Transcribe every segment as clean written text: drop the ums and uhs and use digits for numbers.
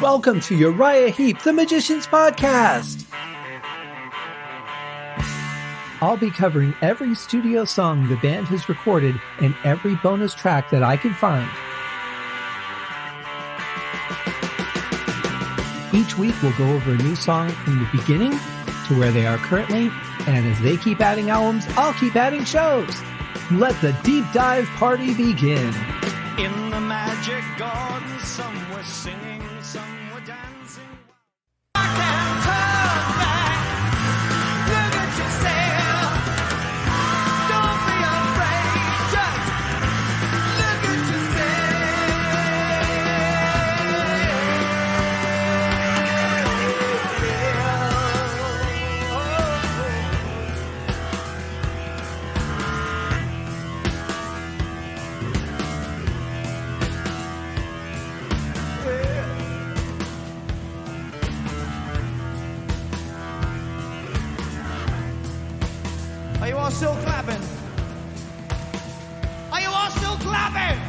Welcome to Uriah Heep, the Magician's Podcast. I'll be covering every studio song the band has recorded and every bonus track that I can find. Each week we'll go over a new song from the beginning to where they are currently, and as they keep adding albums, I'll keep adding shows. Let the deep dive party begin. In the magic garden, some were singing, some were dancing. I can't turn back. Look at yourself. Don't be afraid. Just look at Are you all still clapping? Are you all still clapping?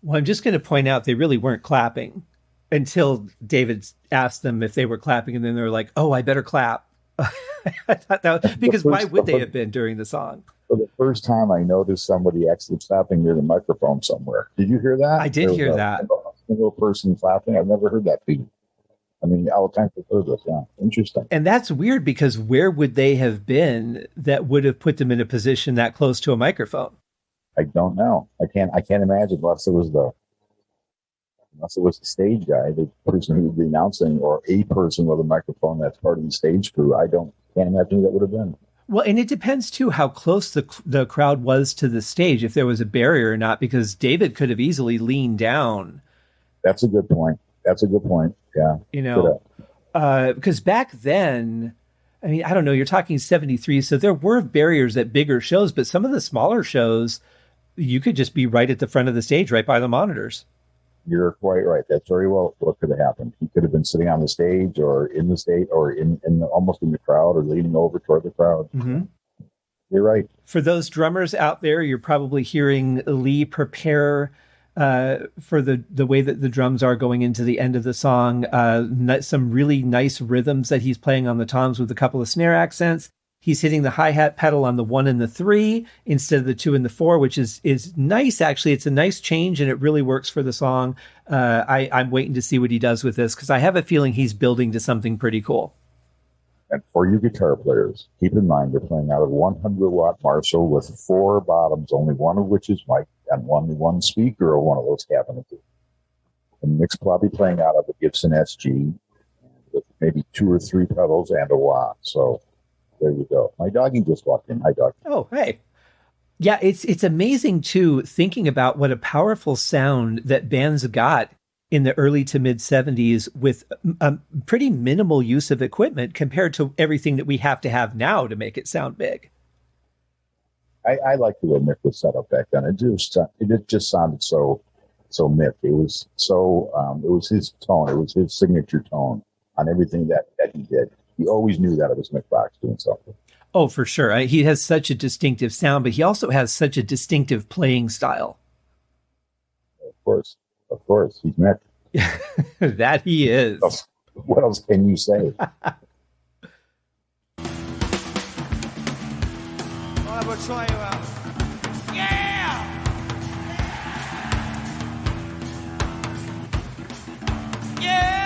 Well, I'm just going to point out they really weren't clapping until David asked them if they were clapping, and then they were like, oh, I better clap. I thought that was, because why would they have been during the song? For the first time, I noticed somebody actually clapping near the microphone somewhere. Did you hear that? I did hear that. A single person clapping. I've never heard that before. I mean, all kinds of service. Yeah, interesting. And that's weird because where would they have been that would have put them in a position that close to a microphone? I don't know. I can't imagine unless it was the stage guy, the person who would be announcing, or a person with a microphone that's part of the stage crew. Can't imagine who that would have been. Well, and it depends, too, how close the crowd was to the stage, if there was a barrier or not, because David could have easily leaned down. That's a good point. Yeah. You know, because back then, I mean, I don't know, you're talking 73, so there were barriers at bigger shows, but some of the smaller shows, you could just be right at the front of the stage, right by the monitors. You're quite right. That's very well what could have happened. He could have been sitting on the stage or in the stage or in almost in the crowd or leaning over toward the crowd. Mm-hmm. You're right. For those drummers out there, you're probably hearing Lee prepare for the way that the drums are going into the end of the song. Some really nice rhythms that he's playing on the toms with a couple of snare accents. He's hitting the hi-hat pedal on the 1 and the 3 instead of the 2 and the 4, which is nice, actually. It's a nice change, and it really works for the song. I'm waiting to see what he does with this, because I have a feeling he's building to something pretty cool. And for you guitar players, keep in mind they're playing out of 100-watt Marshall with 4 bottoms, only one of which is mic, and one speaker or one of those cabinets. And Mick's probably playing out of a Gibson SG with maybe 2 or 3 pedals and a wah. So there you go. My doggy just walked in. Hi, dog. Oh, hey. Yeah, it's amazing, too, thinking about what a powerful sound that bands got in the early to mid-'70s with a pretty minimal use of equipment compared to everything that we have to have now to make it sound big. I like the way Mick was set up back then. It just sounded so Mick. It was so it was his tone. It was his signature tone on everything that he did. He always knew that it was Mick Box doing something. Oh, for sure. He has such a distinctive sound, but he also has such a distinctive playing style. Of course. He's Mick. That he is. What else can you say? I will try you out. Yeah! Yeah!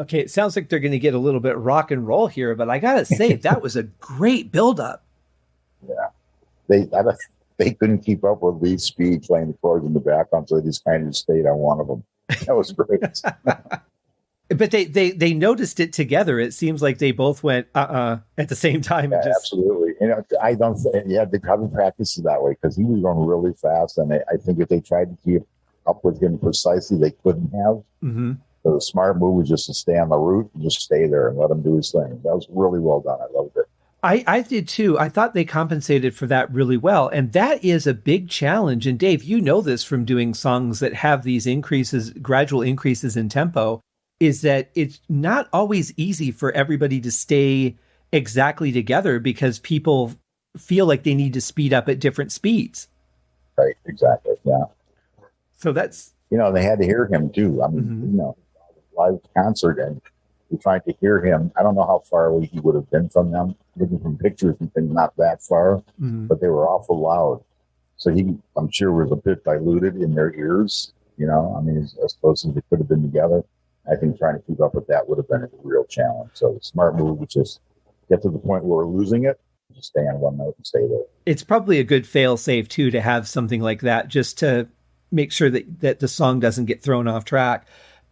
Okay, it sounds like they're going to get a little bit rock and roll here, but I got to say, that was a great buildup. Yeah. They couldn't keep up with Lee's speed playing the chords in the background, so they just kind of stayed on one of them. That was great. But they noticed it together. It seems like they both went at the same time. Yeah, absolutely. I don't think, they probably practiced it that way because he was going really fast, and I think if they tried to keep up with him precisely, they couldn't have. Mm-hmm. So the smart move was just to stay on the route and just stay there and let him do his thing. That was really well done. I loved it. I did too. I thought they compensated for that really well. And that is a big challenge. And Dave, you know this from doing songs that have these gradual increases in tempo, is that it's not always easy for everybody to stay exactly together because people feel like they need to speed up at different speeds. Right, exactly. Yeah. So that's... they had to hear him too. I mean, live concert, and we're trying to hear him. I don't know how far away he would have been from them. Looking from pictures and things, not that far, but they were awful loud. So he, I'm sure, was a bit diluted in their ears. I mean, as close as they could have been together. I think trying to keep up with that would have been a real challenge. So the smart move was just get to the point where we're losing it, just stay on one note and stay there. It's probably a good fail-safe, too, to have something like that, just to make sure that the song doesn't get thrown off track.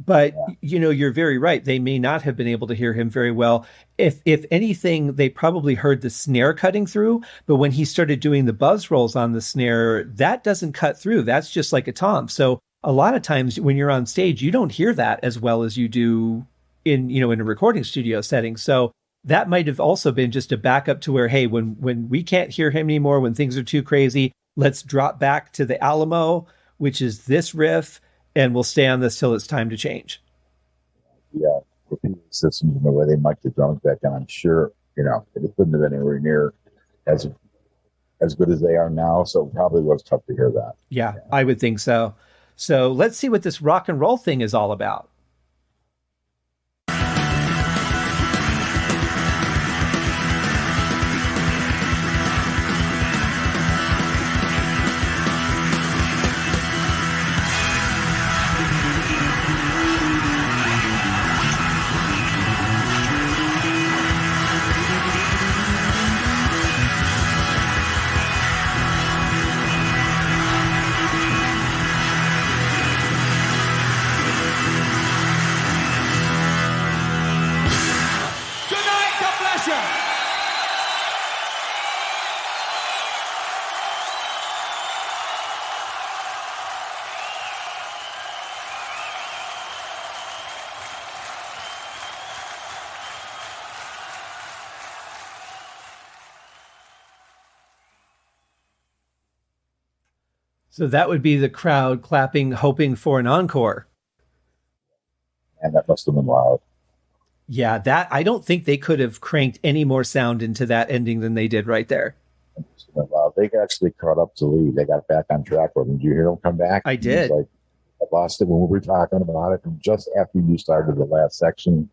But, you're very right. They may not have been able to hear him very well. If anything, they probably heard the snare cutting through. But when he started doing the buzz rolls on the snare, that doesn't cut through. That's just like a tom. So a lot of times when you're on stage, you don't hear that as well as you do in a recording studio setting. So that might have also been just a backup to where, hey, when we can't hear him anymore, when things are too crazy, let's drop back to the Alamo, which is this riff, and we'll stay on this till it's time to change. Yeah, the PA systems and the way they mic the drums back then, I'm sure, it couldn't have been anywhere near as good as they are now. So it probably was tough to hear that. Yeah, I would think so. So let's see what this rock and roll thing is all about. So that would be the crowd clapping, hoping for an encore. And that must have been loud. Yeah, that I don't think they could have cranked any more sound into that ending than they did right there. Wow, they actually caught up to Lee. They got back on track with him. Did you hear him come back? I did. Like, I lost it when we were talking about it. And just after you started the last section,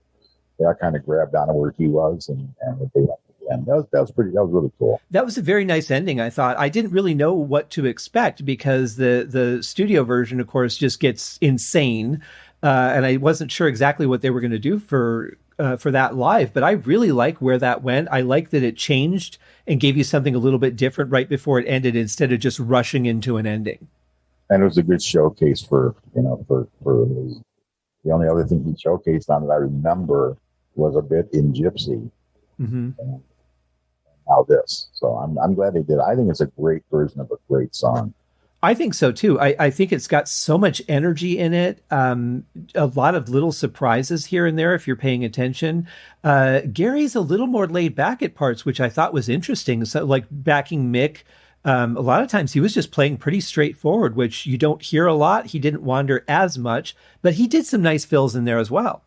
they all kind of grabbed on where he was, and they went again. That was really cool. That was a very nice ending, I thought. I didn't really know what to expect because the studio version, of course, just gets insane. And I wasn't sure exactly what they were going to do for that live, but I really like where that went. I like that it changed and gave you something a little bit different right before it ended instead of just rushing into an ending. And it was a good showcase for Lee. The only other thing he showcased on that I remember was a bit in Gypsy. Mm-hmm. And now this. So I'm glad they did. I think it's a great version of a great song. I think so too. I think it's got so much energy in it. A lot of little surprises here and there if you're paying attention. Gary's a little more laid back at parts, which I thought was interesting. So like backing Mick, a lot of times he was just playing pretty straightforward, which you don't hear a lot. He didn't wander as much, but he did some nice fills in there as well.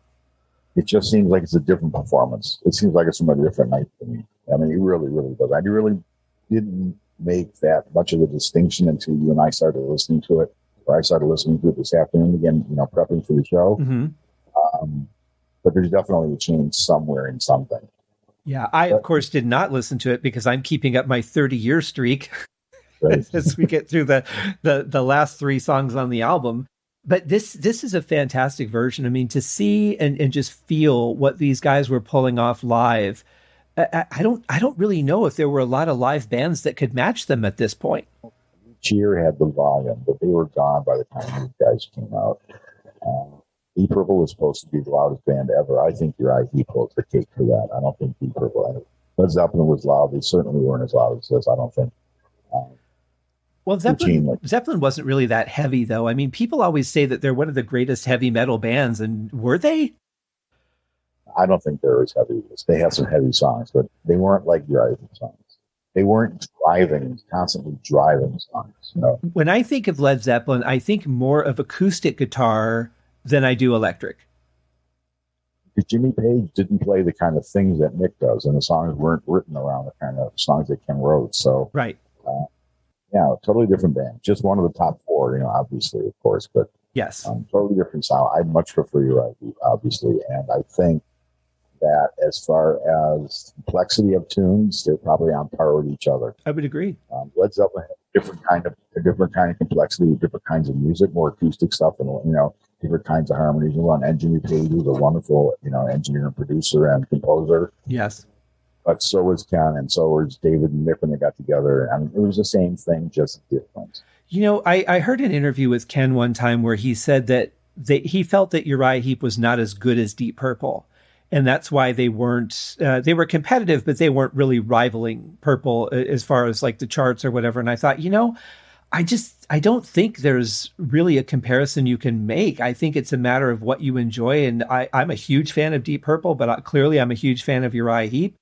It just seems like it's a different performance. It seems like it's from a different night for me. I mean, it really, really does. I really didn't make that much of a distinction until you and I started listening to it, or I started listening to it this afternoon again, prepping for the show. Mm-hmm. But there's definitely a change somewhere in something. Yeah, of course, did not listen to it because I'm keeping up my 30-year streak right. as we get through the last three songs on the album. But this is a fantastic version. I mean, to see and just feel what these guys were pulling off live. I don't really know if there were a lot of live bands that could match them at this point. Cheer had the volume, but they were gone by the time these guys came out. Deep Purple was supposed to be the loudest band ever. I think Uriah Heep holds the cake for that. I don't think Deep Purple. Led Zeppelin was loud. They certainly weren't as loud as this. I don't think. Well, Zeppelin wasn't really that heavy, though. I mean, people always say that they're one of the greatest heavy metal bands, and were they? I don't think they're as heavy as they have some heavy songs, but they weren't like Uriah Heep songs. They weren't constantly driving songs. You know? When I think of Led Zeppelin, I think more of acoustic guitar than I do electric. Because Jimmy Page didn't play the kind of things that Mick does, and the songs weren't written around the kind of songs that Ken wrote. So, right. Yeah, totally different band. Just one of the top four, obviously, of course, but yes, totally different sound. I much prefer Uriah Heep, obviously, and I think that as far as complexity of tunes, they're probably on par with each other. I would agree. Led Zeppelin had a different kind of complexity, different kinds of music, more acoustic stuff, and different kinds of harmonies. And Jimmy Page was a wonderful, engineer and producer and composer. Yes. But so was Ken, and so was David and Mick when they got together. I mean, it was the same thing, just different. I heard an interview with Ken one time where he said that he felt that Uriah Heep was not as good as Deep Purple. And that's why they weren't, they were competitive, but they weren't really rivaling Purple as far as like the charts or whatever. And I thought, I don't think there's really a comparison you can make. I think it's a matter of what you enjoy. And I'm a huge fan of Deep Purple, but clearly I'm a huge fan of Uriah Heep.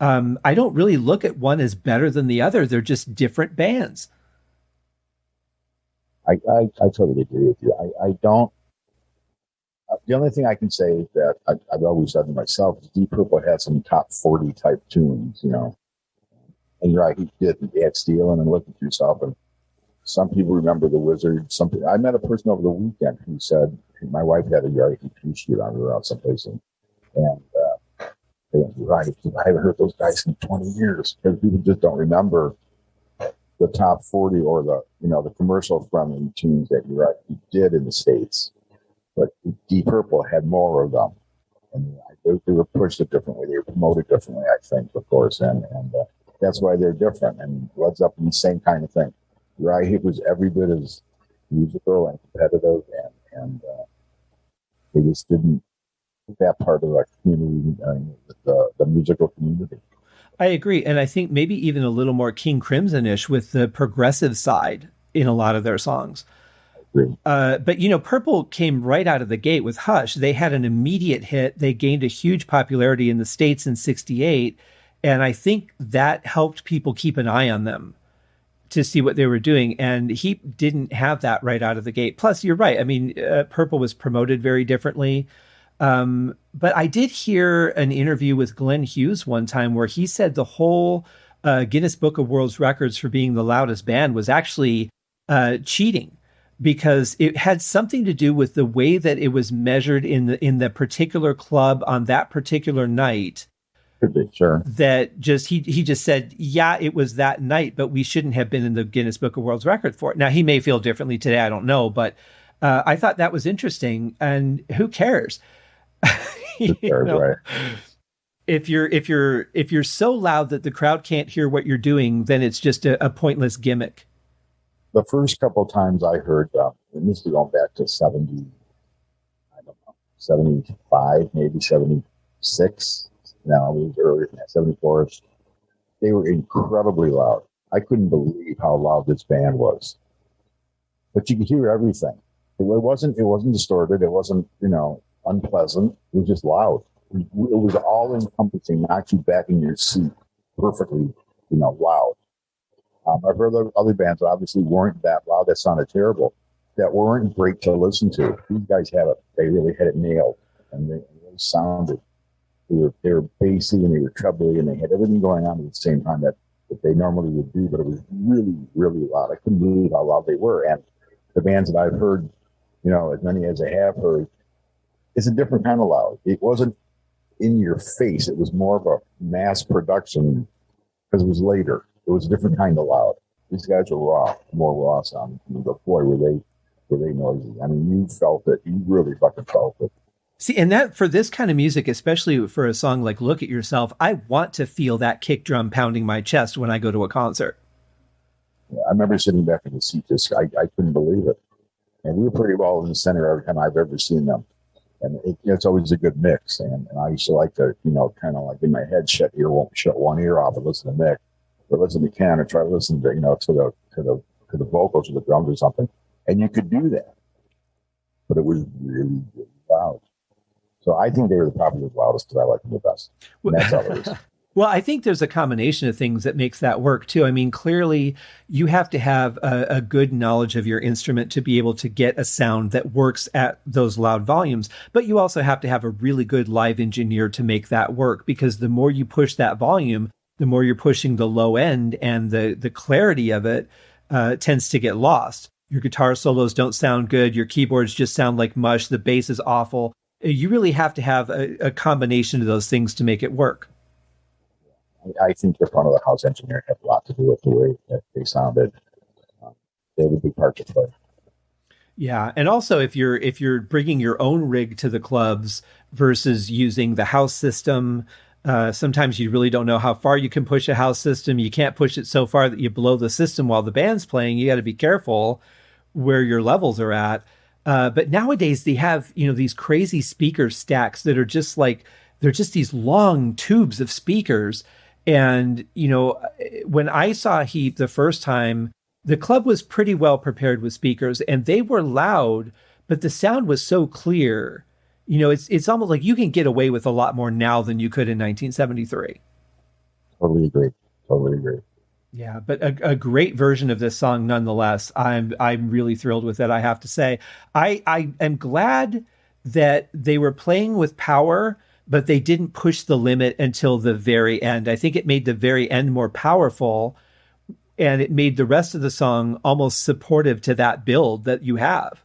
I don't really look at one as better than the other. They're just different bands. I totally agree with you. I don't. The only thing I can say that I've always said to myself is Deep Purple had some top 40 type tunes, and Uriah Heep did. They had Steelin' and Look at Yourself, and some people remember The Wizard. I met a person over the weekend who said my wife had a Uriah Heep T-shirt on. We were out someplace, and they went, "Right, I haven't heard those guys in 20 years," because people just don't remember the top 40 or the commercial friendly tunes that Uriah Heep did in the States. But Deep Purple had more of them, and they were pushed a different way. They were promoted differently, I think, of course, and that's why they're different. And Led Zeppelin, the same kind of thing. Uriah Heep was every bit as musical and competitive, and they just didn't put that part of the community, the musical community. I agree, and I think maybe even a little more King Crimson-ish with the progressive side in a lot of their songs. But Purple came right out of the gate with Hush. They had an immediate hit. They gained a huge popularity in the States in '68. And I think that helped people keep an eye on them to see what they were doing. And Heep didn't have that right out of the gate. Plus, you're right. I mean, Purple was promoted very differently. But I did hear an interview with Glenn Hughes one time where he said the whole Guinness Book of World Records for being the loudest band was actually cheating, because it had something to do with the way that it was measured in the particular club on that particular night. Could be, sure. That just he just said, yeah, it was that night, but we shouldn't have been in the Guinness Book of World Records for it. Now, he may feel differently today, I don't know, but I thought that was interesting. And who cares? Right. If you're so loud that the crowd can't hear what you're doing, then it's just a pointless gimmick. The first couple of times I heard, and this is going back to 75, maybe 76. No, it was earlier than that, 74. They were incredibly loud. I couldn't believe how loud this band was. But you could hear everything. It wasn't distorted. It wasn't, unpleasant. It was just loud. It was all encompassing, knocked you back in your seat perfectly, loud. I've heard other bands that obviously weren't that loud, that sounded terrible, that weren't great to listen to. These guys they really had it nailed, and they sounded, they were bassy and they were trebly, and they had everything going on at the same time that they normally would do, but it was really, really loud. I couldn't believe how loud they were. And the bands that I've heard, as many as I have heard, it's a different kind of loud. It wasn't in your face. It was more of a mass production because it was later. It was a different kind of loud. These guys were raw, more raw sound. Boy, were they were they noisy? I mean, you felt it. You really fucking felt it. See, and that for this kind of music, especially for a song like Look at Yourself, I want to feel that kick drum pounding my chest when I go to a concert. Yeah, I remember sitting back in the seat, I couldn't believe it. And we were pretty well in the center every time I've ever seen them. And it's always a good mix. And I used to like to, kind of like in my head, shut one ear off and listen to Mick, or listen to Ken, or try to listen to, to the vocals or the drums or something. And you could do that. But it was really, really loud. So I think they were probably the loudest because I like them the best. And that's how it is. Well, I think there's a combination of things that makes that work too. I mean, clearly you have to have a good knowledge of your instrument to be able to get a sound that works at those loud volumes. But you also have to have a really good live engineer to make that work, because the more you push that volume, the more you're pushing the low end, and the clarity of it tends to get lost. Your guitar solos don't sound good. Your keyboards just sound like mush. The bass is awful. You really have to have a combination of those things to make it work. I think the front of the house engineer had a lot to do with the way that they sounded. They had a big part to play. Yeah, and also if you're bringing your own rig to the clubs versus using the house system, sometimes you really don't know how far you can push a house system. You can't push it so far that you blow the system while the band's playing. You got to be careful where your levels are at. But nowadays they have, these crazy speaker stacks that are just like, they're just these long tubes of speakers. And, when I saw Heep the first time, the club was pretty well prepared with speakers, and they were loud, but the sound was so clear. It's almost like you can get away with a lot more now than you could in 1973. Totally agree. Yeah, but a great version of this song nonetheless. I'm really thrilled with it, I have to say. I am glad that they were playing with power, but they didn't push the limit until the very end. I think it made the very end more powerful, and it made the rest of the song almost supportive to that build that you have.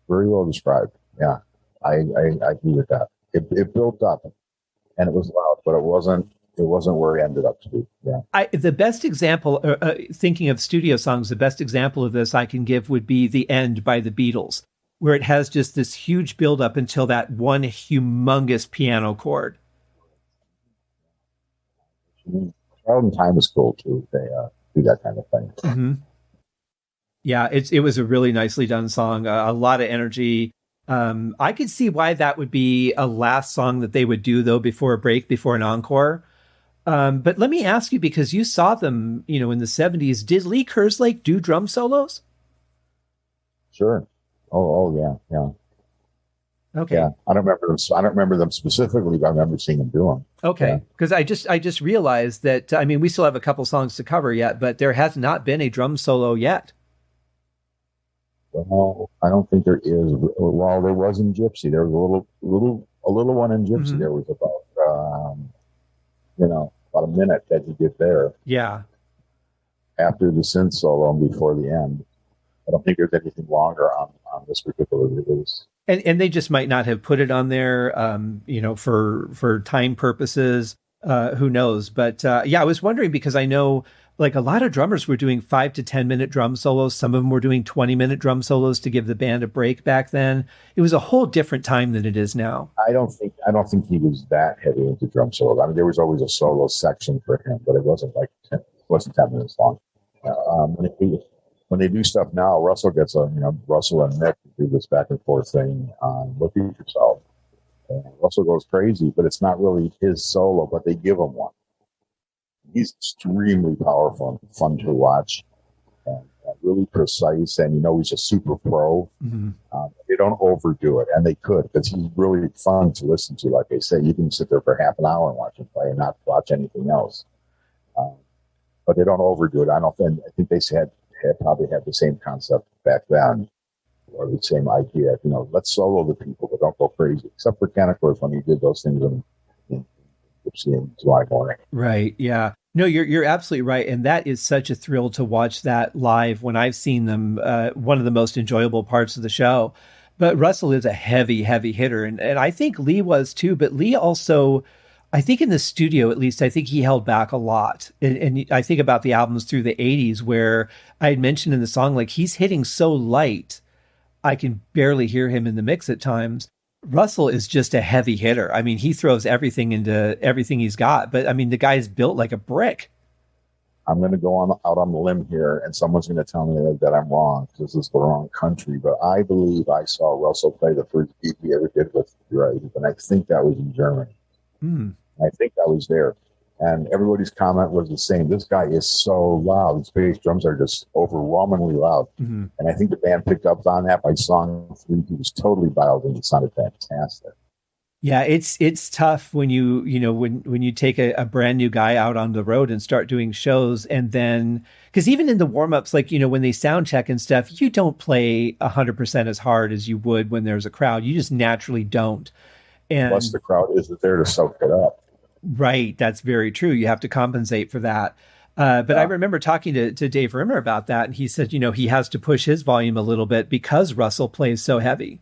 Very well described. Yeah, I agree with that. It built up, and it was loud, but it wasn't where it ended up to be. Yeah. The best example, thinking of studio songs, the best example of this I can give would be The End by the Beatles, where it has just this huge buildup until that one humongous piano chord. Crowd and Time is cool too. They do that kind of thing. Mm-hmm. Yeah, it was a really nicely done song. A lot of energy. I could see why that would be a last song that they would do, though, before a break, before an encore. But let me ask you, because you saw them, in the 70s, did Lee Kerslake do drum solos? Sure. Oh yeah. Okay. Yeah, I don't remember them specifically, but I remember seeing them do them. Okay, because I just realized that. We still have a couple songs to cover yet, but there has not been a drum solo yet. Well, I don't think there is. Well, there was in Gypsy. There was a little one in Gypsy. Mm-hmm. There was about a minute that he did there. Yeah. After the synth solo and before the end. I don't think there's anything longer on this particular release. And they just might not have put it on there, for time purposes. Who knows? But I was wondering, because I know like a lot of drummers were doing 5 to 10 minute drum solos. Some of them were doing 20-minute drum solos to give the band a break back then. It was a whole different time than it is now. I don't think he was that heavy into drum solos. There was always a solo section for him, but it wasn't 10 minutes long. When they do stuff now, Russell gets Russell and Mick do this back and forth thing on Look at Yourself. And Russell goes crazy, but it's not really his solo, but they give him one. He's extremely powerful and fun to watch, and really precise. And he's a super pro. Mm-hmm. They don't overdo it, and they could, because he's really fun to listen to. Like I say, you can sit there for half an hour and watch him play and not watch anything else. But they don't overdo it. I think they probably had the same concept back then, or the same idea. Let's solo the people, but don't go crazy. Except for Ken, of course, when he did those things in July morning. Right. Yeah. No, you're absolutely right, and that is such a thrill to watch that live. When I've seen them, one of the most enjoyable parts of the show. But Russell is a heavy hitter, and I think Lee was too. But Lee also, I think in the studio, at least, I think he held back a lot. And I think about the albums through the 80s where I had mentioned in the song, like, he's hitting so light, I can barely hear him in the mix at times. Russell is just a heavy hitter. I mean, he throws everything into everything he's got. But I mean, the guy's built like a brick. I'm going to go out on the limb here, and someone's going to tell me that I'm wrong because this is the wrong country. But I believe I saw Russell play the first beat he ever did with Uriah Heep, and I think that was in Germany. I think I was there. And everybody's comment was the same. This guy is so loud. His bass drums are just overwhelmingly loud. And I think the band picked up on that by song 3. He was totally dialed in. It sounded fantastic. Yeah, it's tough when when you take a brand new guy out on the road and start doing shows, and then because even in the warm-ups, like, when they sound check and stuff, you don't play 100% as hard as you would when there's a crowd. You just naturally don't. And plus the crowd isn't there to soak it up. Right, that's very true. You have to compensate for that. But I remember talking to Dave Rimmer about that, and he said, he has to push his volume a little bit because Russell plays so heavy.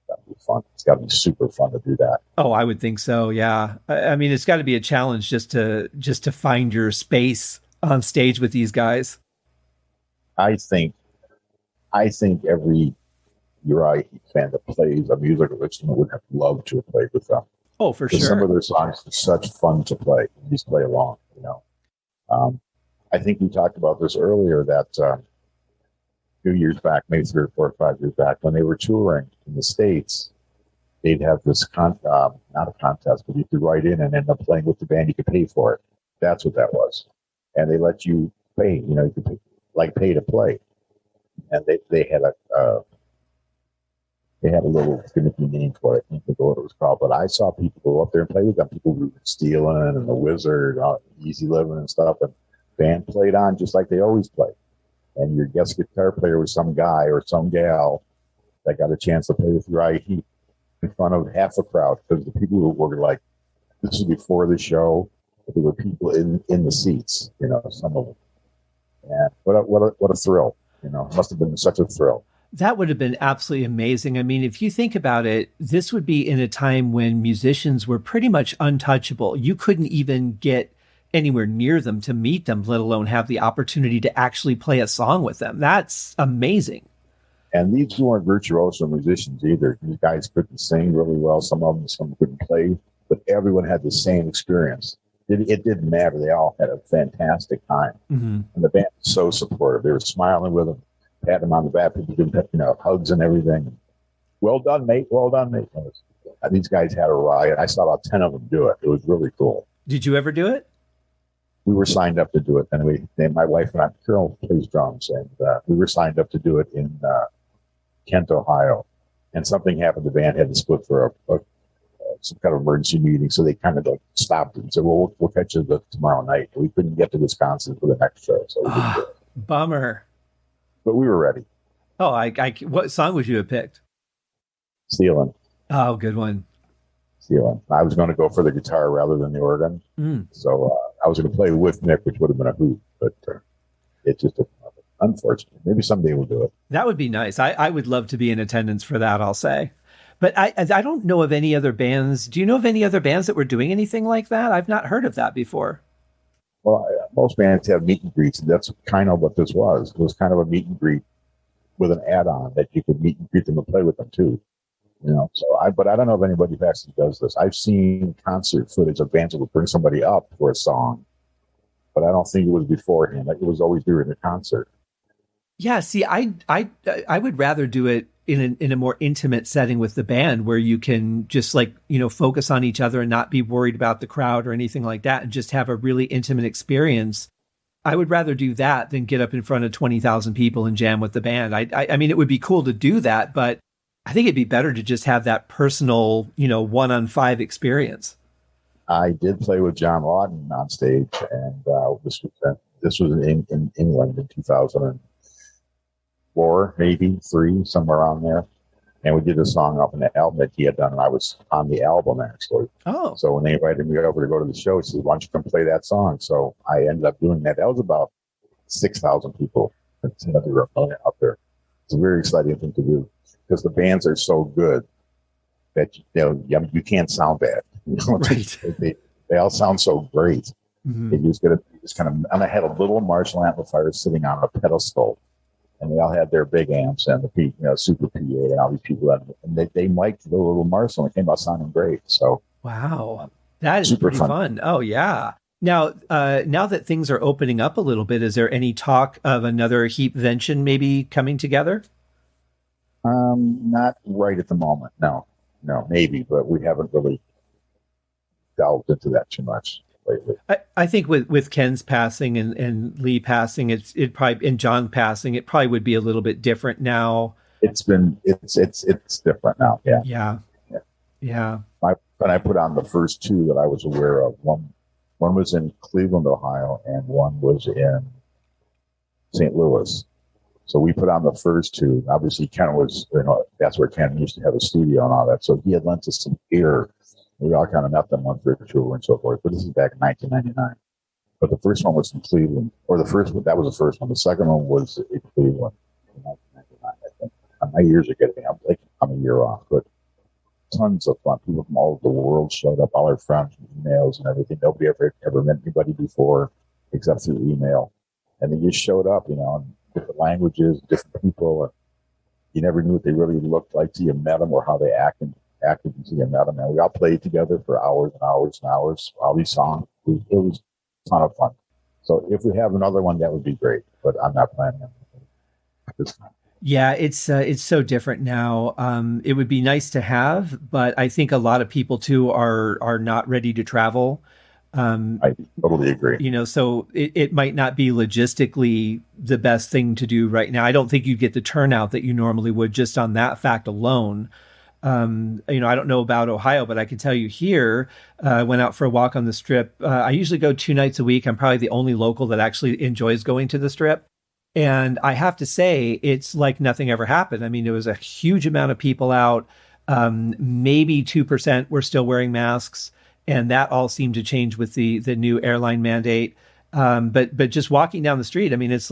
That'd be fun. It's got to be super fun to do that. Oh, I would think so. Yeah. I mean, it's got to be a challenge just to find your space on stage with these guys. I think every Uriah Heep fan that plays a musical instrument would have loved to have played with them. Oh, for sure. Some of their songs are such fun to play. You just play along, I think we talked about this earlier that a few years back, maybe 3 or 4 or 5 years back, when they were touring in the States, they'd have this, not a contest, but you could write in and end up playing with the band. You could pay for it. That's what that was. And they let you pay, you could pay to play. And they had a little finicky name for it. I can't think of what it was called, but I saw people go up there and play with them. People who were Stealing and the Wizard, Easy Living and stuff, and band played on just like they always play. And your guest guitar player was some guy or some gal that got a chance to play with Uriah Heep in front of half the crowd, because the people who were like, this was before the show, but there were people in the seats, some of them. And what a thrill, it must have been such a thrill. That would have been absolutely amazing. I mean, if you think about it, this would be in a time when musicians were pretty much untouchable. You couldn't even get anywhere near them to meet them, let alone have the opportunity to actually play a song with them. That's amazing. And these weren't virtuoso musicians either. These guys couldn't sing really well. Some couldn't play, but everyone had the same experience. It didn't matter. They all had a fantastic time. And the band was so supportive. They were smiling with them, patting them on the back, people doing hugs and everything. Well done, mate. Well done, mate. These guys had a riot. I saw about 10 of them do it. It was really cool. Did you ever do it? We were signed up to do it. And my wife and I, Carol plays drums, and we were signed up to do it in Kent, Ohio. And something happened. The band had to split for some kind of emergency meeting. So they kind of stopped and said, well, we'll catch you tomorrow night. We couldn't get to Wisconsin for the next show. So we didn't do it. Bummer. But we were ready. Oh, what song would you have picked? Stealing. Oh, good one. Stealing. I was going to go for the guitar rather than the organ. So I was going to play with Mick, which would have been a hoot. But it just didn't happen. Unfortunately. Maybe someday we'll do it. That would be nice. I would love to be in attendance for that, I'll say. But I don't know of any other bands. Do you know of any other bands that were doing anything like that? I've not heard of that before. Well, most bands have meet and greets, and that's kind of what this was. It was kind of a meet and greet with an add-on that you could meet and greet them and play with them too. But I don't know if anybody who actually does this. I've seen concert footage of bands that would bring somebody up for a song, but I don't think it was beforehand. It was always during the concert. Yeah, see, I would rather do it in a more intimate setting with the band where you can just focus on each other and not be worried about the crowd or anything like that, and just have a really intimate experience. I would rather do that than get up in front of 20,000 people and jam with the band. I mean, it would be cool to do that, but I think it'd be better to just have that personal, 1-on-5 experience. I did play with John Lawton on stage, and this was in England in 2004, maybe 3, somewhere around there. And we did a song off an album that he had done, and I was on the album, actually. Oh. So when they invited me over to go to the show, he said, why don't you come play that song? So I ended up doing that. That was about 6,000 people out there. It's a very exciting thing to do because the bands are so good that you can't sound bad. Right. They all sound so great. Mhm. You just kind of, and I had a little Marshall amplifier sitting on a pedestal, and they all had their big amps and the Super PA and all these people, and they mic'd the little Marshall, and it came out sounding great. So Wow, that is super pretty fun. Oh yeah. Now, now that things are opening up a little bit, is there any talk of another Heapvention maybe coming together? Not right at the moment. No, maybe, but we haven't really delved into that too much lately. I think with Ken's passing and Lee passing, it probably, and John passing, it probably would be a little bit different now. It's different now. Yeah. Yeah. When I put on the first two that I was aware of, one was in Cleveland, Ohio, and one was in St. Louis. So we put on the first two. Obviously, Ken was, that's where Ken used to have a studio and all that. So he had lent us some gear. We all kind of met them on virtual and so forth. But this is back in 1999. But the first one was in Cleveland, or that was the first one. The second one was in Cleveland in 1999, I think. My years are getting, I'm a year off, but tons of fun. People from all over the world showed up, all our friends, emails and everything. Nobody ever met anybody before except through email. And they just showed up, in different languages, different people. And you never knew what they really looked like till you met them or how they acted until you met them. And we all played together for hours and hours and hours, all these songs. It was a ton of fun. So if we have another one, that would be great. But I'm not planning on it at this time. Yeah, it's so different now. It would be nice to have, but I think a lot of people too are not ready to travel. I totally agree. So it might not be logistically the best thing to do right now. I don't think you'd get the turnout that you normally would just on that fact alone. I don't know about Ohio, but I can tell you here, I went out for a walk on the Strip. I usually go 2 nights a week. I'm probably the only local that actually enjoys going to the Strip. And I have to say, it's like nothing ever happened. I mean, there was a huge amount of people out. Maybe 2% were still wearing masks. And that all seemed to change with the new airline mandate. But just walking down the street, I mean, it's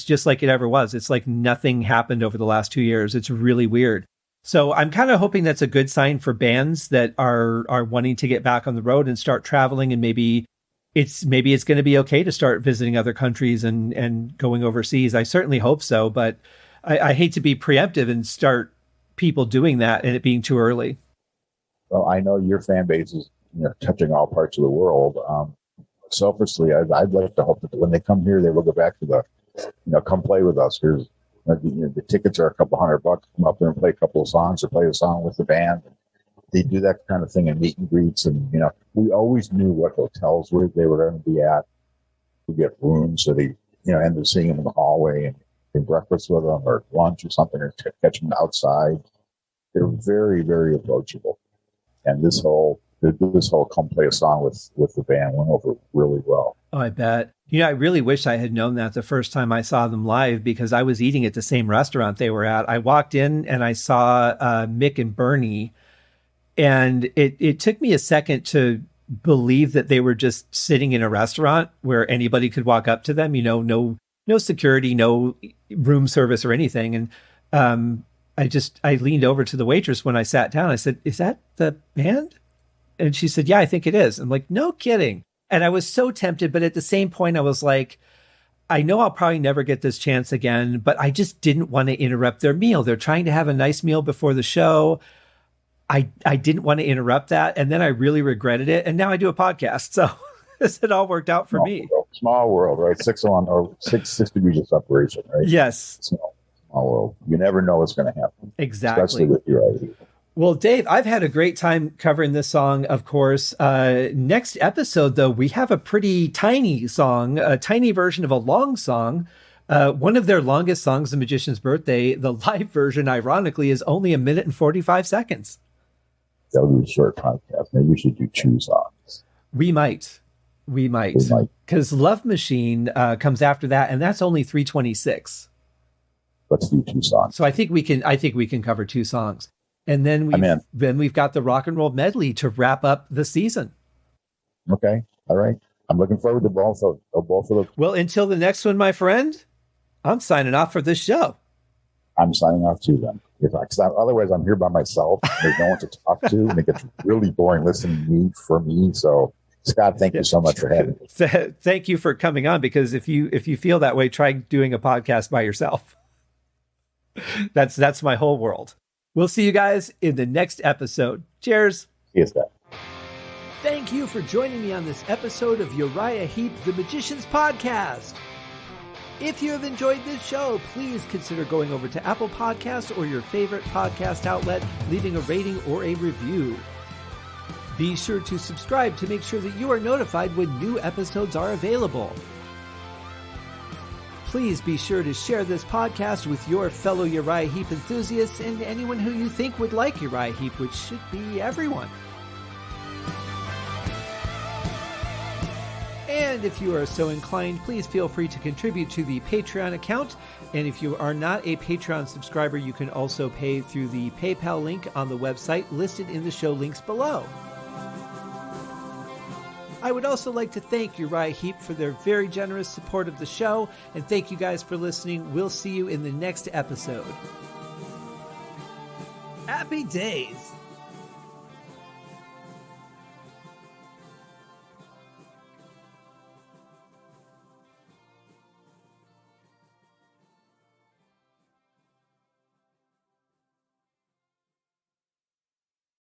just like it ever was. It's like nothing happened over the last 2 years. It's really weird. So I'm kind of hoping that's a good sign for bands that are wanting to get back on the road and start traveling, and maybe it's going to be okay to start visiting other countries and going overseas. I certainly hope so, but I hate to be preemptive and start people doing that and it being too early. Well, I know your fan base is touching all parts of the world. Selfishly, I'd like to hope that when they come here, they will go back to come play with us. Here's the tickets are $200. Come up there and play a couple of songs or play a song with the band. They do that kind of thing in meet and greets, and we always knew what hotels they were going to be at. We get rooms, so they end up seeing them in the hallway and getting breakfast with them or lunch or something, or catch them outside. They're very, very approachable, and this whole come play a song with the band went over really well. Oh, I bet. I really wish I had known that the first time I saw them live, because I was eating at the same restaurant they were at. I walked in and I saw Mick and Bernie, and it took me a second to believe that they were just sitting in a restaurant where anybody could walk up to them, no security, no room service or anything. And I leaned over to the waitress when I sat down. I said, "Is that the band?" And she said, "Yeah, I think it is." I'm like, "No kidding." And I was so tempted, but at the same point, I was like, I know I'll probably never get this chance again, but I just didn't want to interrupt their meal. They're trying to have a nice meal before the show. I didn't want to interrupt that. And then I really regretted it. And now I do a podcast. So it all worked out for me. Small world, right? 6 degrees of separation, right? Yes. Small world. You never know what's going to happen. Exactly. Especially with your idea. Well, Dave, I've had a great time covering this song, of course. Next episode, though, we have a pretty tiny song, a tiny version of a long song. One of their longest songs, The Magician's Birthday. The live version, ironically, is only 1 minute and 45 seconds. That would be a short podcast. Maybe we should do 2 songs. We might. Because Love Machine comes after that, and that's only 3:26. Let's do 2 songs. So I think we can cover 2 songs. And then we've got the rock and roll medley to wrap up the season. Okay. All right. I'm looking forward to both of them. Well, until the next one, my friend, I'm signing off for this show. I'm signing off too then. Otherwise, I'm here by myself. There's no one to talk to, and it gets really boring listening to me for me. So, Scott, thank you so much for having me. Thank you for coming on, because if you feel that way, try doing a podcast by yourself. That's my whole world. We'll see you guys in the next episode. Cheers. See you, Scott. Thank you for joining me on this episode of Uriah Heep, the Magician's Podcast. If you have enjoyed this show, please consider going over to Apple Podcasts or your favorite podcast outlet, leaving a rating or a review. Be sure to subscribe to make sure that you are notified when new episodes are available. Please be sure to share this podcast with your fellow Uriah Heep enthusiasts and anyone who you think would like Uriah Heep, which should be everyone. And if you are so inclined, please feel free to contribute to the Patreon account. And if you are not a Patreon subscriber, you can also pay through the PayPal link on the website listed in the show links below. I would also like to thank Uriah Heep for their very generous support of the show. And thank you guys for listening. We'll see you in the next episode. Happy days!